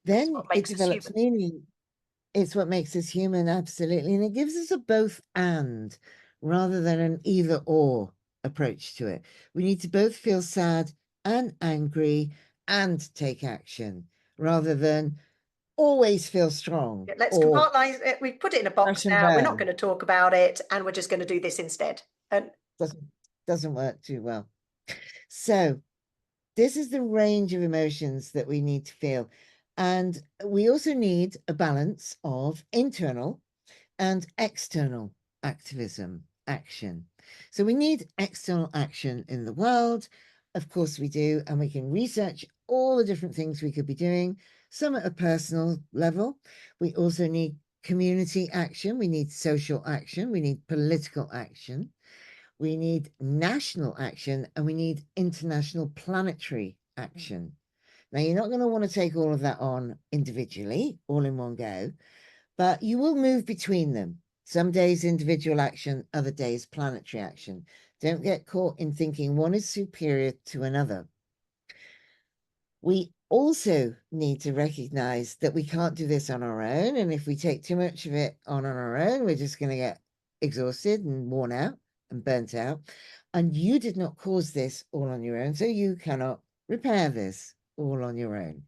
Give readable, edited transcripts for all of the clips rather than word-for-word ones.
then what it makes us develops human. meaning. It's what makes us human, absolutely. And it gives us a both and rather than an either or approach to it. We need to both feel sad and angry and take action rather than always feel strong Yeah, let's or compartmentalize it. We've put it in a crash box and now. We're not burn. going to talk about it, and we're just going to do this instead. And Doesn't work too well. So this is the range of emotions that we need to feel. And we also need a balance of internal and external activism, action. So we need external action in the world. Of course we do. And we can research all the different things we could be doing, some at a personal level. We also need community action. We need social action. We need political action. We need national action, and we need international planetary action. Now, you're not going to want to take all of that on individually, all in one go, but you will move between them. Some days individual action, other days planetary action. Don't get caught in thinking one is superior to another. We also need to recognize that we can't do this on our own. And if we take too much of it on our own, we're just going to get exhausted and worn out and burnt out. And you did not cause this all on your own, so you cannot repair this all on your own.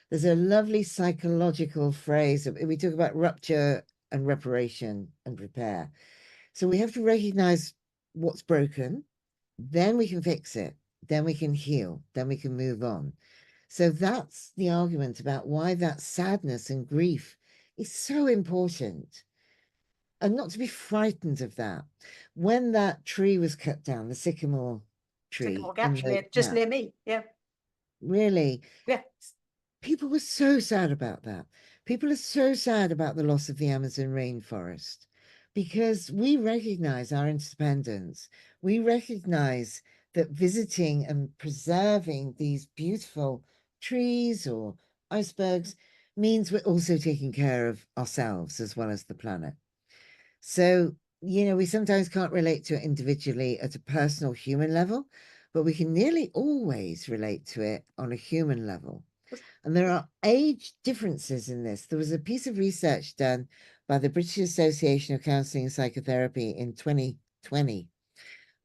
There's a lovely psychological phrase. We talk about rupture and reparation and repair. So we have to recognize what's broken, then we can fix it, then we can heal, then we can move on. So that's the argument about why that sadness and grief is so important. And not to be frightened of that. When that tree was cut down, the sycamore tree Sycamore Gap, in the just near me. Yeah, really, yeah. people were so sad about that. People are so sad about the loss of the Amazon rainforest because we recognize our interdependence. We recognize that visiting and preserving these beautiful trees or icebergs means we're also taking care of ourselves as well as the planet. So, we sometimes can't relate to it individually at a personal human level, but we can nearly always relate to it on a human level. And there are age differences in this. There was a piece of research done by the British Association of Counselling and Psychotherapy in 2020,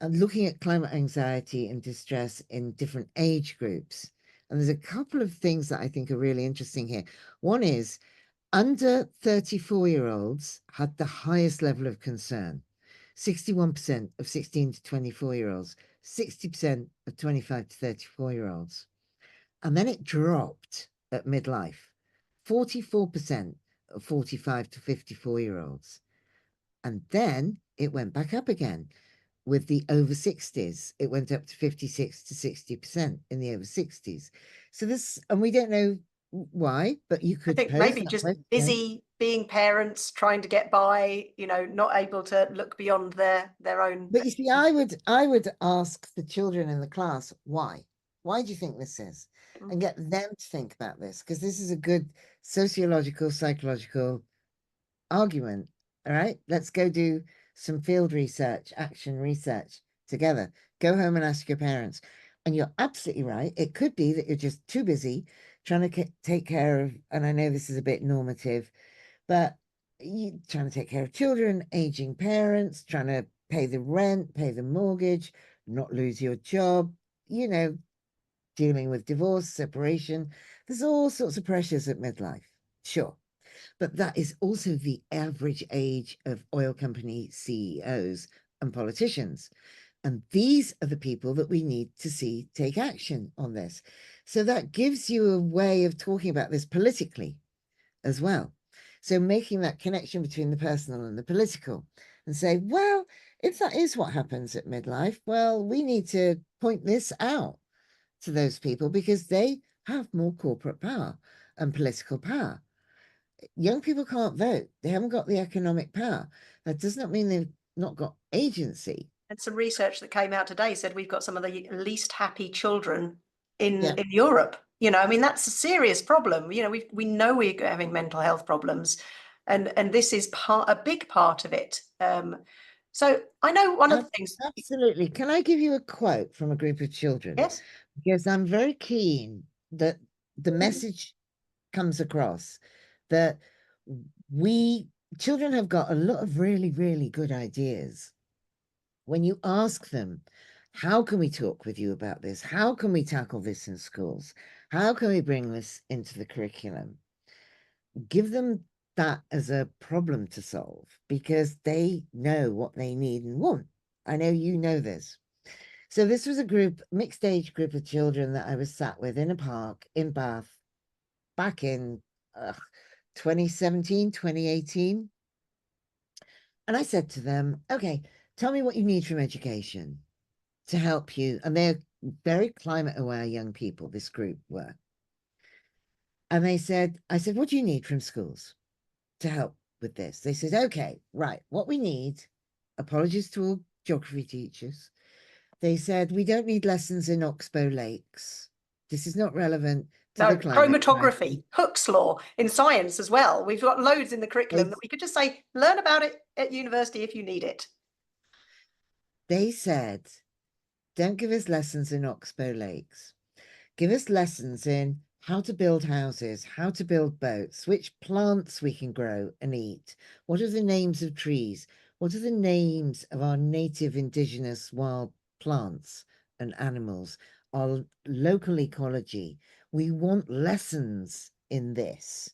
and looking at climate anxiety and distress in different age groups. And there's a couple of things that I think are really interesting here. One is under 34-year-olds had the highest level of concern. 61% of 16 to 24-year-olds, 60% of 25 to 34-year-olds. And then it dropped at midlife. 44% of 45 to 54-year-olds. And then it went back up again with the over 60s. It went up to 56 to 60% in the over 60s. So this, and we don't know why, but you I could think pose maybe that just question. busy being parents, trying to get by, not able to look beyond their own. But you see, I would ask the children in the class, why? Why do you think this is? And get them to think about this, because this is a good sociological, psychological argument. All right, let's go do some field research, action research together. Go home and ask your parents. And you're absolutely right. It could be that you're just too busy trying to take care of, and I know this is a bit normative, but you trying to take care of children, aging parents, trying to pay the rent, pay the mortgage, not lose your job, dealing with divorce, separation. There's all sorts of pressures at midlife. Sure. But that is also the average age of oil company CEOs and politicians. And these are the people that we need to see take action on this. So that gives you a way of talking about this politically as well. So making that connection between the personal and the political and say, well, if that is what happens at midlife, well, we need to point this out to those people because they have more corporate power and political power. Young people can't vote. They haven't got the economic power. That does not mean they've not got agency. And some research that came out today said we've got some of the least happy children in Yeah, Europe. I mean, that's a serious problem. We know we're having mental health problems, and this is a big part of it. So I know one of the things. absolutely. Can I give you a quote from a group of children? Yes. Because I'm very keen that the message comes across that we children have got a lot of really, really good ideas. When you ask them, how can we talk with you about this? How can we tackle this in schools? How can we bring this into the curriculum? Give them that as a problem to solve because they know what they need and want. I know you know this. So this was a group, mixed age group of children that I was sat with in a park in Bath back in 2017, 2018. And I said to them, okay, tell me what you need from education to help you. And they're very climate aware young people, this group were. And I said, what do you need from schools to help with this? They said, okay, right, what we need, apologies to all geography teachers. They said, we don't need lessons in Oxbow Lakes. This is not relevant to the No, climate crisis. chromatography, Hooke's law in science as well. We've got loads in the curriculum that we could just say, learn about it at university if you need it. They said, don't give us lessons in Oxbow Lakes. Give us lessons in how to build houses, how to build boats, which plants we can grow and eat. What are the names of trees? What are the names of our native indigenous wild plants and animals? Our local ecology. We want lessons in this.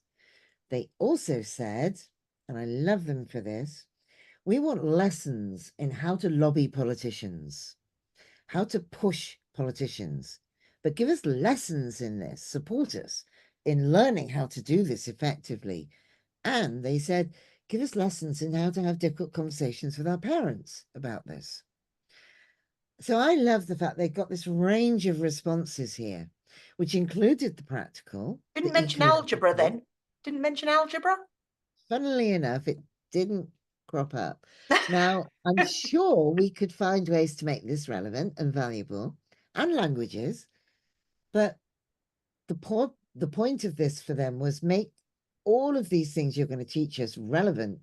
They also said, and I love them for this, we want lessons in how to lobby politicians, how to push politicians, but give us lessons in this, support us in learning how to do this effectively. And they said, give us lessons in how to have difficult conversations with our parents about this. So I love the fact they got this range of responses here, which included the practical. Didn't The mention eco algebra then. Didn't mention algebra. Funnily enough, it didn't crop up. Now, I'm sure we could find ways to make this relevant and valuable, and languages, but the point of this for them was make all of these things you're going to teach us relevant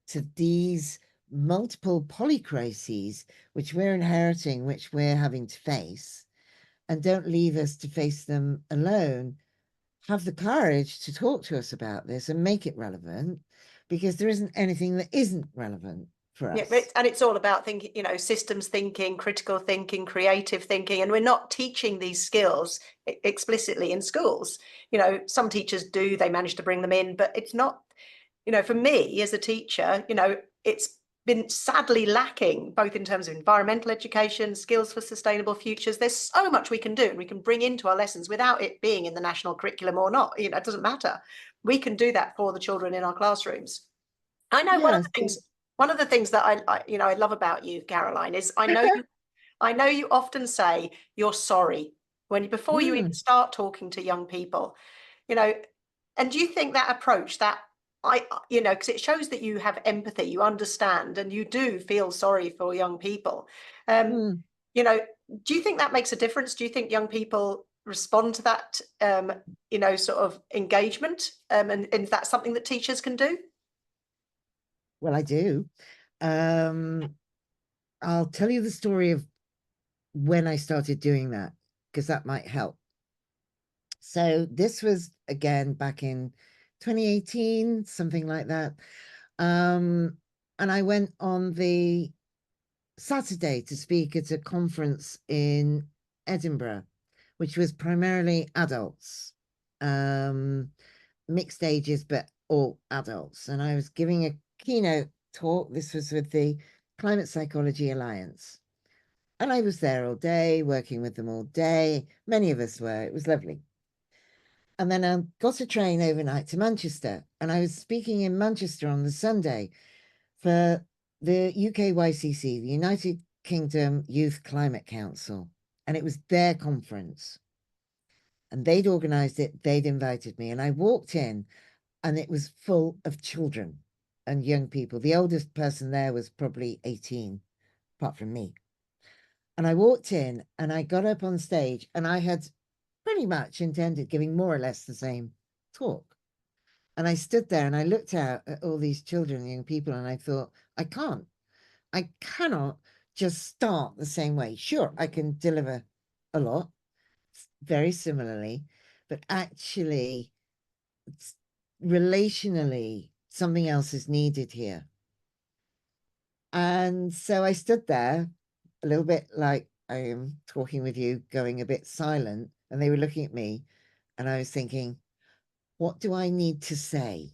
to these multiple polycrises which we're inheriting, which we're having to face, and don't leave us to face them alone. Have the courage to talk to us about this and make it relevant, because there isn't anything that isn't relevant for Yeah, us. and it's all about thinking, systems thinking, critical thinking, creative thinking, and we're not teaching these skills explicitly in schools. Some teachers do, they manage to bring them in, but it's not, for me as a teacher, it's been sadly lacking, both in terms of environmental education, skills for sustainable futures. There's so much we can do and we can bring into our lessons without it being in the national curriculum or not. It doesn't matter. We can do that for the children in our classrooms. I know Yeah. one of the things that I love about you, Caroline, is I know you often say you're sorry before you even start talking to young people, you know, and do you think that approach that because it shows that you have empathy, you understand, and you do feel sorry for young people. Mm. You know, do you think that makes a difference? Do you think young people respond to that, sort of engagement? And is that something that teachers can do? Well, I do. I'll tell you the story of when I started doing that, because that might help. So this was again back in 2018, something like that. And I went on the Saturday to speak at a conference in Edinburgh, which was primarily adults, mixed ages, but all adults. And I was giving a keynote talk. This was with the Climate Psychology Alliance. And I was there all day, working with them all day. Many of us were. It was lovely. And then I got a train overnight to Manchester. And I was speaking in Manchester on the Sunday for the UKYCC, the United Kingdom Youth Climate Council. And it was their conference. And they'd organized it, they'd invited me. And I walked in, and it was full of children and young people. The oldest person there was probably 18, apart from me. And I walked in and I got up on stage, and I had pretty much intended giving more or less the same talk. And I stood there and I looked out at all these children and young people, and I thought, I cannot just start the same way. Sure, I can deliver a lot very similarly, but actually relationally, something else is needed here. And so I stood there a little bit like I am talking with you, going a bit silent, and they were looking at me, and I was thinking, what do I need to say?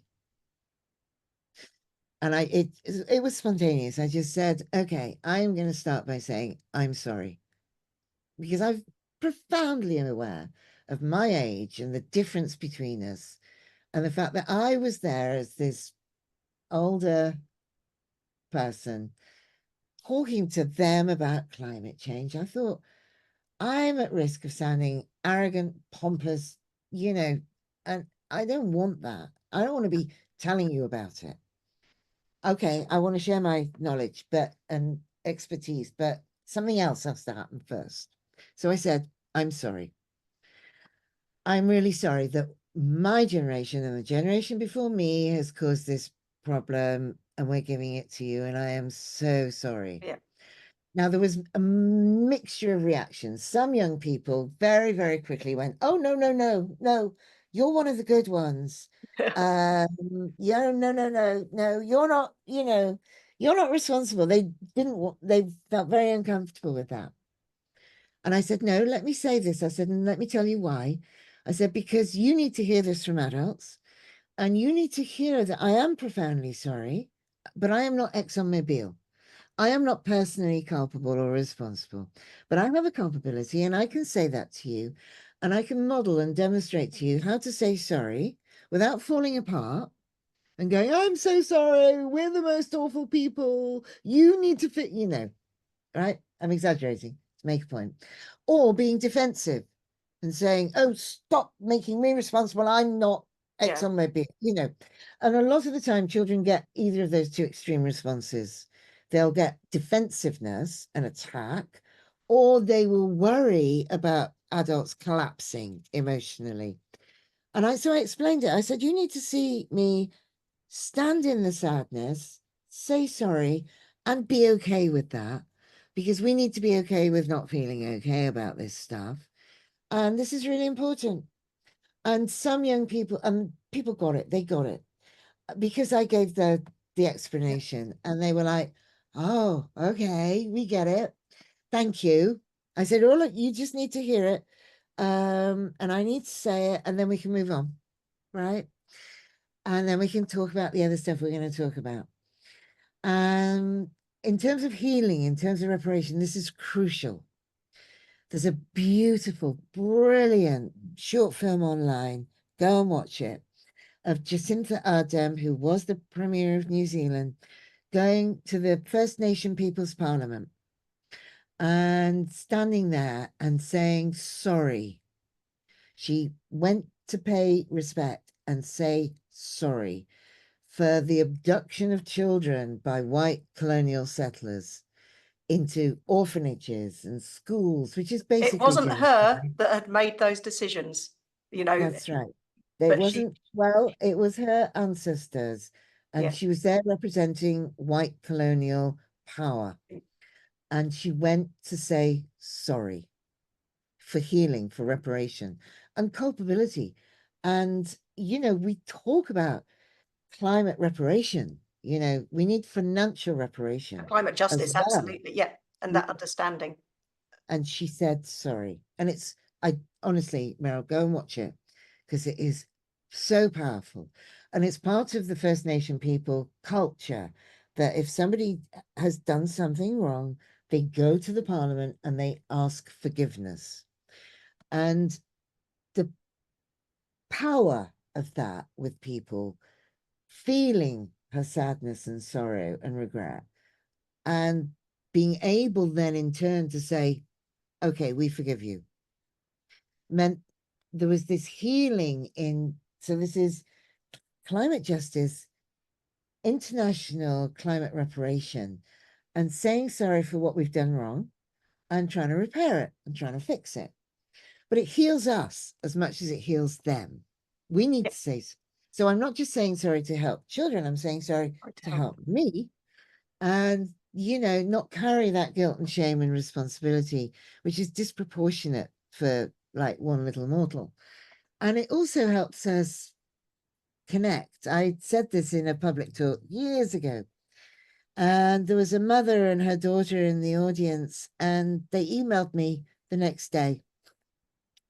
And it was spontaneous. I just said, okay, I am going to start by saying I'm sorry, because I'm profoundly aware of my age and the difference between us, and the fact that I was there as this older person talking to them about climate change. I thought, I'm at risk of sounding arrogant, pompous, you know, and I don't want that. I don't want to be telling you about it. Okay, I want to share my knowledge, but and expertise, but something else has to happen first. So I said, I'm sorry. I'm really sorry that my generation and the generation before me has caused this problem, and we're giving it to you, and I am so sorry. Yeah. Now, there was a mixture of reactions. Some young people very, very quickly went, oh, no, no, no, no, you're one of the good ones. Yeah, no, no, no, no, you're not, you're not responsible. They didn't want, they felt very uncomfortable with that. And I said, no, let me say this. I said, and let me tell you why. I said, because you need to hear this from adults, and you need to hear that I am profoundly sorry, but I am not ExxonMobil. I am not personally culpable or responsible, but I have a culpability, and I can say that to you, and I can model and demonstrate to you how to say sorry without falling apart and going, I'm so sorry, we're the most awful people. You need to fit, right? I'm exaggerating to make a point. Or being defensive and saying, oh, stop making me responsible. I'm not Yeah. ExxonMobil, And a lot of the time, children get either of those two extreme responses. They'll get defensiveness and attack, or they will worry about adults collapsing emotionally. So I explained it. I said, you need to see me stand in the sadness, say sorry, and be okay with that, because we need to be okay with not feeling okay about this stuff. And this is really important. And some young people, people got it, they got it, because I gave the Yeah. explanation, and they were like, oh, okay, we get it. Thank you. I said, oh, look, you just need to hear it. And I need to say it, and then we can move on, right? And then we can talk about the other stuff we're going to talk about. In terms of healing, in terms of reparation, this is crucial. There's a beautiful, brilliant short film online. Go and watch it, of Jacinta Ardern, who was the Premier of New Zealand, going to the First Nation People's Parliament and standing there and saying sorry. She went to pay respect and say sorry for the abduction of children by white colonial settlers into orphanages and schools, which is It basically wasn't her genocide. that had made those decisions, That's right. It but she, wasn't, well, it was her ancestors, and yeah. she was there representing white colonial power. And she went to say sorry for healing, for reparation, and culpability. And, we talk about climate reparation, we need financial reparation Climate as justice, well. absolutely. Yeah. And that understanding. And she said sorry. And I honestly, Meryl, go and watch it, because it is so powerful. And it's part of the First Nation people culture that if somebody has done something wrong, they go to the parliament and they ask forgiveness. And the power of that with people feeling her sadness and sorrow and regret, and being able then in turn to say, okay, we forgive you, meant there was this healing in. So this is climate justice, international climate reparation, and saying sorry for what we've done wrong and trying to repair it and trying to fix it. But it heals us as much as it heals them. We need Yeah. to say so. I'm not just saying sorry to help children, I'm saying sorry Right to to help. help me, and not carry that guilt and shame and responsibility, which is disproportionate for like one little mortal. And it also helps us connect. I said this in a public talk years ago. And there was a mother and her daughter in the audience, and they emailed me the next day.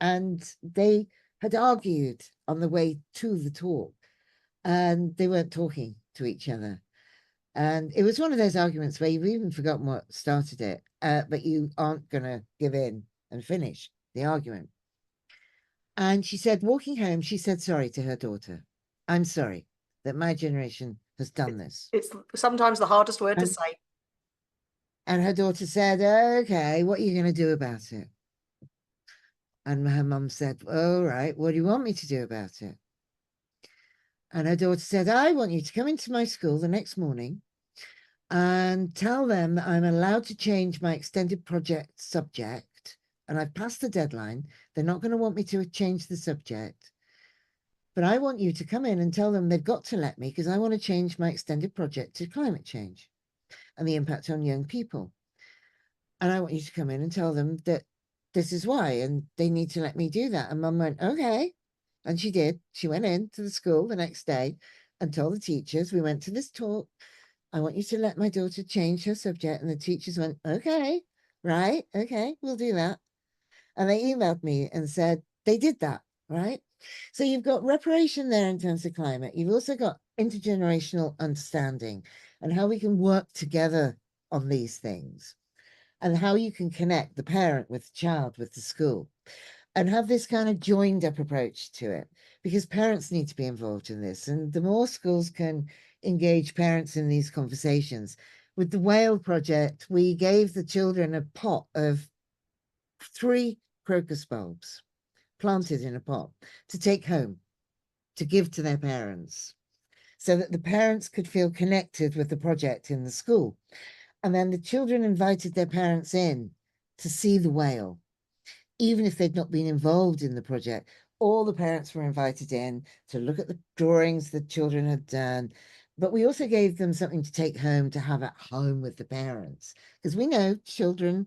And they had argued on the way to the talk, and they weren't talking to each other. And it was one of those arguments where you've even forgotten what started it, but you aren't going to give in and finish the argument. And she said, walking home, she said sorry to her daughter. I'm sorry that my generation has done this. It's sometimes the hardest word to And, say. and her daughter said, okay, what are you going to do about it? And her mum said, all right, what do you want me to do about it? And her daughter said, I want you to come into my school the next morning and tell them that I'm allowed to change my extended project subject. And I've passed the deadline. They're not going to want me to change the subject. But I want you to come in and tell them they've got to let me, because I want to change my extended project to climate change and the impact on young people. And I want you to come in and tell them that this is why, and they need to let me do that. And Mum went, okay. And she did. She went into the school the next day and told the teachers, we went to this talk. I want you to let my daughter change her subject. And the teachers went, okay, right, okay, we'll do that. And they emailed me and said they did that, right? So you've got reparation there in terms of climate. You've also got intergenerational understanding and how we can work together on these things, and how you can connect the parent with the child, with the school, and have this kind of joined up approach to it, because parents need to be involved in this. And the more schools can engage parents in these conversations. With the whale project, we gave the children a pot of 3 crocus bulbs planted in a pot to take home, to give to their parents, so that the parents could feel connected with the project in the school. And then the children invited their parents in to see the whale, even if they'd not been involved in the project. All the parents were invited in to look at the drawings the children had done. But we also gave them something to take home to have at home with the parents, because we know children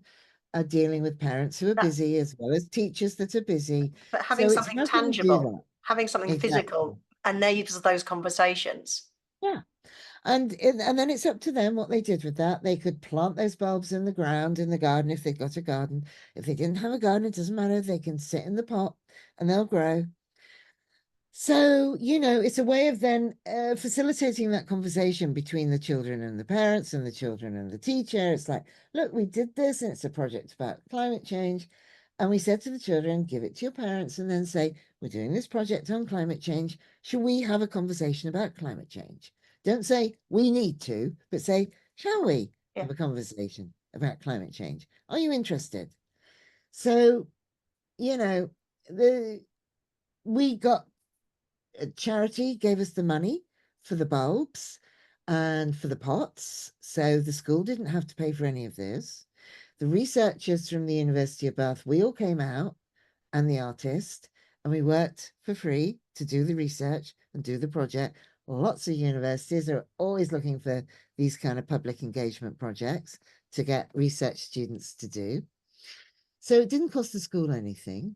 are dealing with parents who are That, busy, as well as teachers that are busy. but having So it's something how can we do tangible, that? having something Exactly. physical enables those conversations. Yeah. And then it's up to them what they did with that. They could plant those bulbs in the ground in the garden if they've got a garden. If they didn't have a garden, it doesn't matter. They can sit in the pot and they'll grow. So, it's a way of then facilitating that conversation between the children and the parents and the children and the teacher. It's like, look, we did this, and it's a project about climate change. And we said to the children, give it to your parents and then say, we're doing this project on climate change. Should we have a conversation about climate change? Don't say we need to, but say, shall we Yeah. have a conversation about climate change? Are you interested? So, the we got a charity gave us the money for the bulbs and for the pots, so the school didn't have to pay for any of this. The researchers from the University of Bath, we all came out, and the artist, and we worked for free to do the research and do the project. Lots of universities are always looking for these kind of public engagement projects to get research students to do. So it didn't cost the school anything.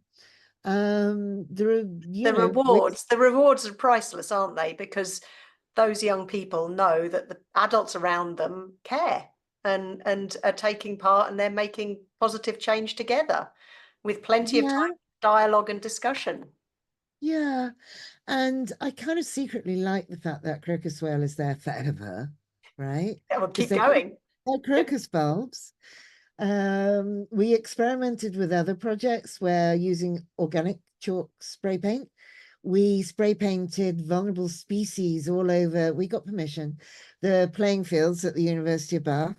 There are, The rewards are priceless, aren't they? Because those young people know that the adults around them care and are taking part, and they're making positive change together with plenty of yeah, time, dialogue and discussion. yeah. And I kind of secretly like the fact that crocus whale is there forever, right? That will Because keep going. they're crocus bulbs. We experimented with other projects where using organic chalk spray paint, we spray painted vulnerable species all over. We got permission, the playing fields at the University of Bath,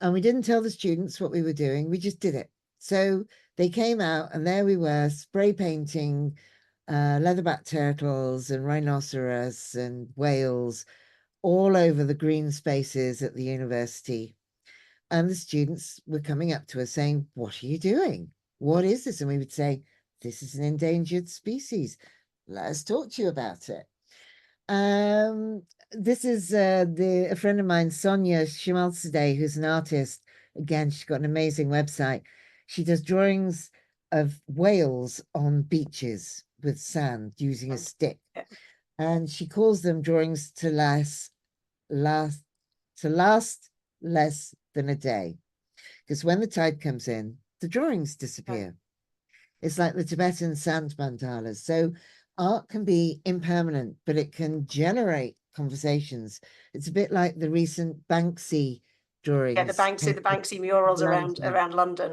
and we didn't tell the students what we were doing. We just did it. So they came out, and there we were spray painting leatherback turtles and rhinoceros and whales all over the green spaces at the university. And the students were coming up to us saying, what are you doing? What is this? And we would say, this is an endangered species. Let us talk to you about it. This is a friend of mine, Sonia Shimalzadeh, who's an artist. Again, she's got an amazing website. She does drawings of whales on beaches with sand using a stick. Yeah. and she calls them drawings last last less than a day. Because when the tide comes in, the drawings disappear. It's like the Tibetan sand mandalas. So art can be impermanent, but it can generate conversations. It's a bit like the recent Banksy Yeah, drawings the Banksy murals around London. London,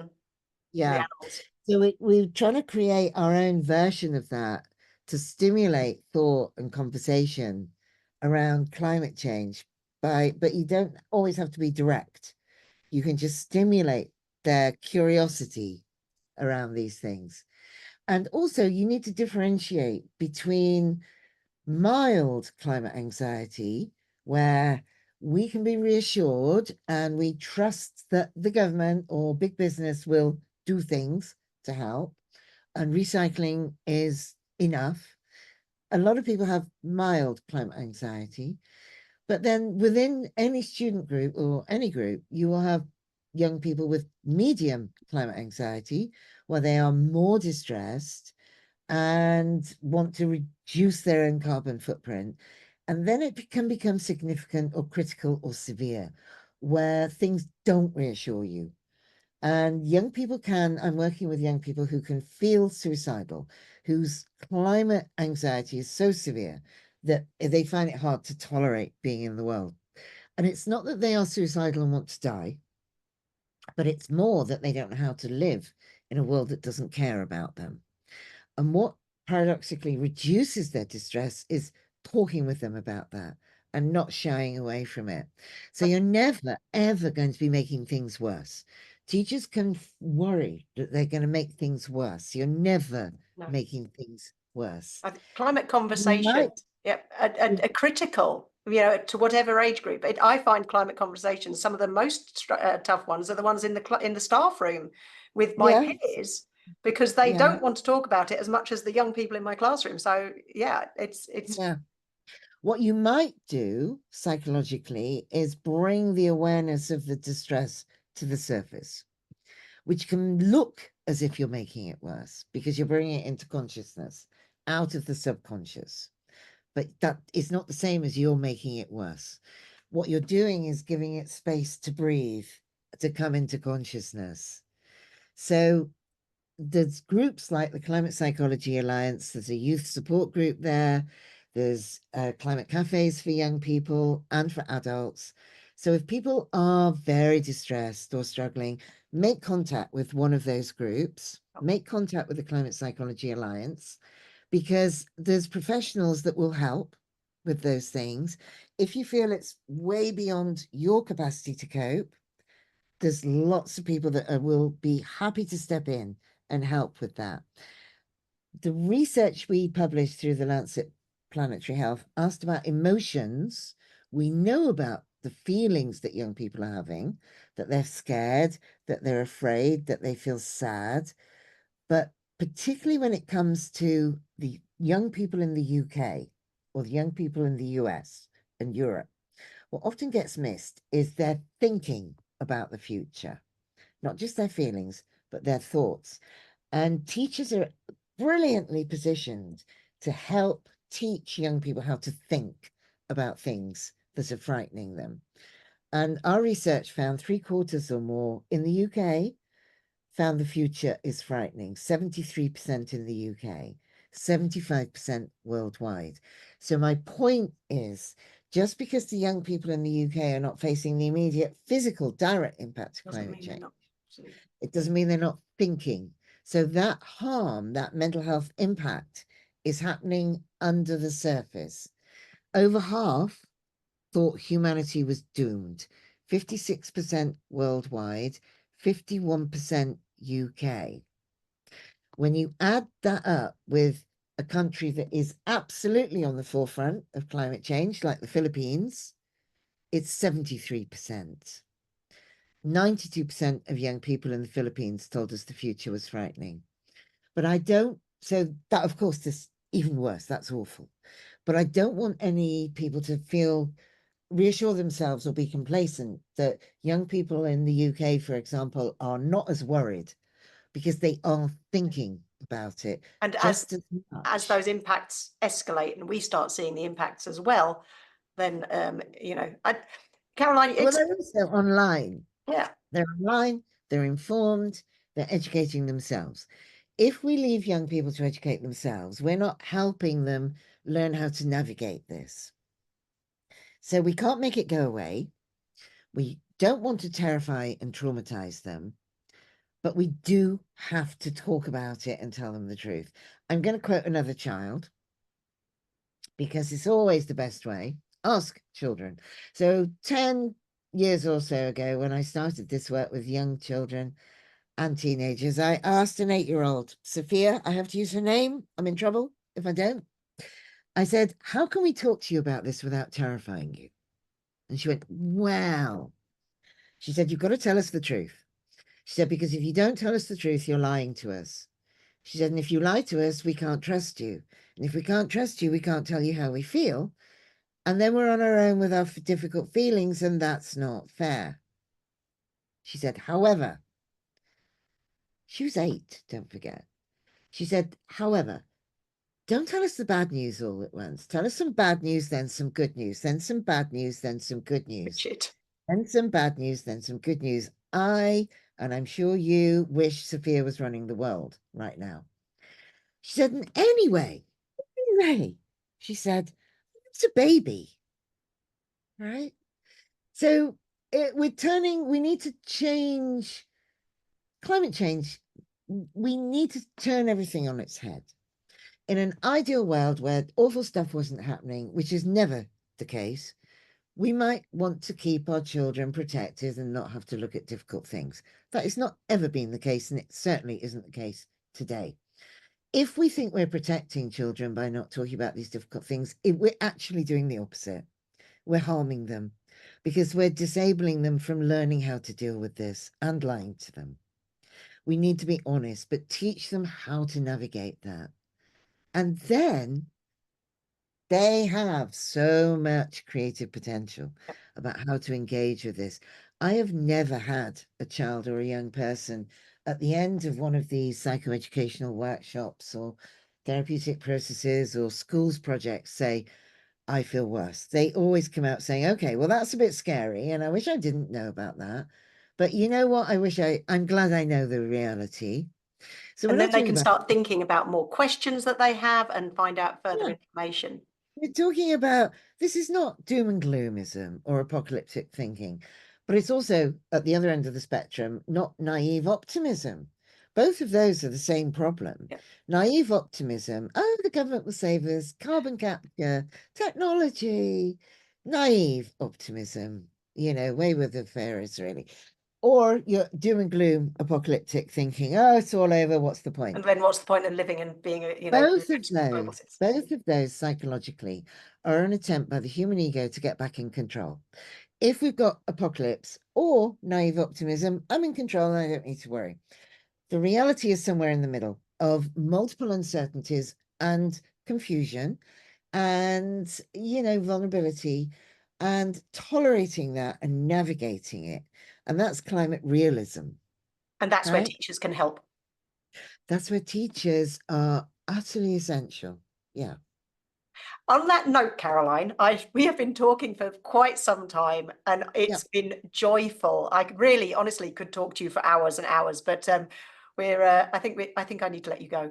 the Yeah. adults. So we're trying to create our own version of that to stimulate thought and conversation around climate change. But you don't always have to be direct. You can just stimulate their curiosity around these things. And also, you need to differentiate between mild climate anxiety, where we can be reassured and we trust that the government or big business will do things to help, and recycling is enough. A lot of people have mild climate anxiety, but then within any student group or any group, you will have young people with medium climate anxiety, where they are more distressed and want to reduce their own carbon footprint. And then it can become significant or critical or severe, where things don't reassure you. And young people I'm working with young people who can feel suicidal, whose climate anxiety is so severe that they find it hard to tolerate being in the world. And it's not that they are suicidal and want to die, but it's more that they don't know how to live in a world that doesn't care about them. And what paradoxically reduces their distress is talking with them about that and not shying away from it. So you're never, ever going to be making things worse. Teachers can worry that they're going to make things worse. You're never No. making things worse. Climate You might, conversations, yeah, are critical, to whatever age group. I find climate conversations, some of the most tough ones are the ones in the staff room with my yeah, peers, because they yeah, don't want to talk about it as much as the young people in my classroom. So yeah, it's yeah. What you might do psychologically is bring the awareness of the distress to the surface, which can look as if you're making it worse because you're bringing it into consciousness, out of the subconscious. But that is not the same as you're making it worse. What you're doing is giving it space to breathe, to come into consciousness. So there's groups like the Climate Psychology Alliance, there's a youth support group there, there's climate cafes for young people and for adults. So if people are very distressed or struggling, make contact with one of those groups, make contact with the Climate Psychology Alliance, because there's professionals that will help with those things. If you feel it's way beyond your capacity to cope, there's lots of people that will be happy to step in and help with that. The research we published through the Lancet Planetary Health asked about emotions. We know about the feelings that young people are having, that they're scared, that they're afraid, that they feel sad. But particularly when it comes to the young people in the UK or the young people in the US and Europe, what often gets missed is their thinking about the future, not just their feelings, but their thoughts. And teachers are brilliantly positioned to help teach young people how to think about things that are frightening them. And our research found 3/4 or more in the UK found the future is frightening. 73% in the UK, 75% worldwide. So my point is, just because the young people in the UK are not facing the immediate physical direct impact of doesn't climate mean they're change, not. it doesn't mean they're not thinking. So that harm, that mental health impact is happening under the surface. Over half thought humanity was doomed. 56% worldwide, 51% UK. When you add that up with a country that is absolutely on the forefront of climate change, like the Philippines, it's 73%. 92% of young people in the Philippines told us the future was frightening. But I don't, so that, of course, is even worse. That's awful. But I don't want any people to reassure themselves or be complacent that young people in the UK, for example, are not as worried because they are thinking about it And just as as much. those impacts escalate and we start seeing the impacts as well, then Caroline, Well, it's they're also online. yeah. They're online, they're informed, they're educating themselves. If we leave young people to educate themselves, we're not helping them learn how to navigate this. So we can't make it go away. We don't want to terrify and traumatize them, but we do have to talk about it and tell them the truth. I'm going to quote another child because it's always the best way. Ask children. So 10 years or so ago, when I started this work with young children and teenagers, I asked an 8-year-old, Sophia, I have to use her name. I'm in trouble if I don't. I said, how can we talk to you about this without terrifying you? And she went, well, she said, you've got to tell us the truth. She said, because if you don't tell us the truth, you're lying to us. She said, and if you lie to us, we can't trust you. And if we can't trust you, we can't tell you how we feel. And then we're on our own with our difficult feelings, and that's not fair. She said, however, she was 8, don't forget. She said, however, don't tell us the bad news all at once. Tell us some bad news, then some good news, then some bad news, then some good news, Richard. then some bad news, then some good news. And I'm sure you wish Sophia was running the world right now. She said, and anyway, she said, it's a baby, right? So we need to change climate change. We need to turn everything on its head. In an ideal world where awful stuff wasn't happening, which is never the case, we might want to keep our children protected and not have to look at difficult things. That has not ever been the case, and it certainly isn't the case today. If we think we're protecting children by not talking about these difficult things, we're actually doing the opposite. We're harming them because we're disabling them from learning how to deal with this and lying to them. We need to be honest, but teach them how to navigate that. And then they have so much creative potential about how to engage with this. I have never had a child or a young person at the end of one of these psychoeducational workshops or therapeutic processes or schools projects say, I feel worse. They always come out saying, okay, well, that's a bit scary. And I wish I didn't know about that. But you know what? I'm glad I know the reality. So we're And then not they talking can about, start thinking about more questions that they have and find out further yeah, information. we're talking about this is not doom and gloomism or apocalyptic thinking, but it's also at the other end of the spectrum, not naive optimism. Both of those are the same problem. Yeah. Naive optimism, oh, the government will save us, carbon capture, technology. Naive optimism, way with the fairies, really. Or you're doom and gloom apocalyptic thinking, oh, it's all over, what's the point? And then what's the point of living and being a, Both of global those, citizen? both of those psychologically are an attempt by the human ego to get back in control. If we've got apocalypse or naive optimism, I'm in control and I don't need to worry. The reality is somewhere in the middle of multiple uncertainties and confusion and, vulnerability and tolerating that and navigating it. And that's climate realism, And that's where right? teachers can help. That's where teachers are utterly essential. Yeah. On that note, Caroline, we have been talking for quite some time and Yeah. it's been joyful. I really honestly could talk to you for hours and hours, but I think I need to let you go.